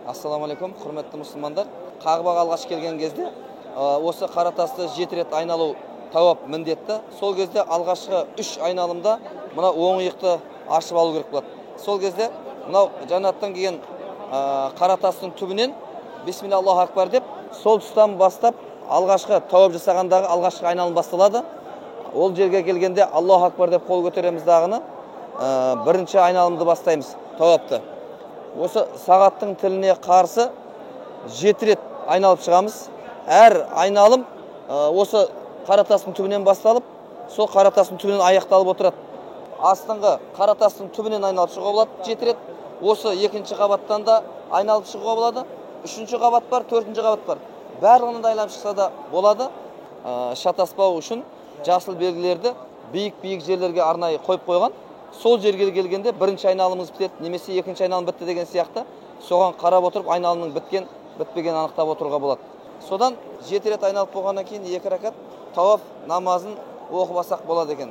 Ассаламалейкум, құрметті мұсылмандар. Қағбаға алғаш келген кезде осы Қаратасты 7 рет айналу тауап міндетті. Сол кезде алғашқы 3 айналымда мына оң иықты ашып алу керек болады. Сол кезде мынау жаннаттан келген Қаратастың түбінен бисмилля Аллаху акбар деп сол тұстан бастап алғашқы тауап жасағандағы алғашқы айналым басталады. Ол жерге келгенде Аллаху акбар деп қол көтереміз дағыны бірінші айналымды бастаймыз тауапты. Осы сағаттың тіліне қарсы 7 рет айналып шығамыз. Әр айналым осы Қаратастың түбінен басталып, сол Қаратастың түбінен аяқталып отырады. Астыңғы Қаратастың түбінен айналып шығуға болады 7 рет. Осы екінші қабаттан да айналып шығуға болады. Үшінші қабат бар, төртінші қабат бар. Барлығынан да айналып шықса да болады. Шатаспау үшін жасыл белгілерді биік жерлерге арнайы қойып қойған. Сол жерге келгенде бірінші айналымыз бітеді, немесе екінші айналым бітті деген сияқты соған қарап отырып айналымның біткен, бітпеген анықтап отыруға болады. Содан 7 рет айналып болғаннан кейін 2 ракат тауаф намазын оқып алсақ болады екен.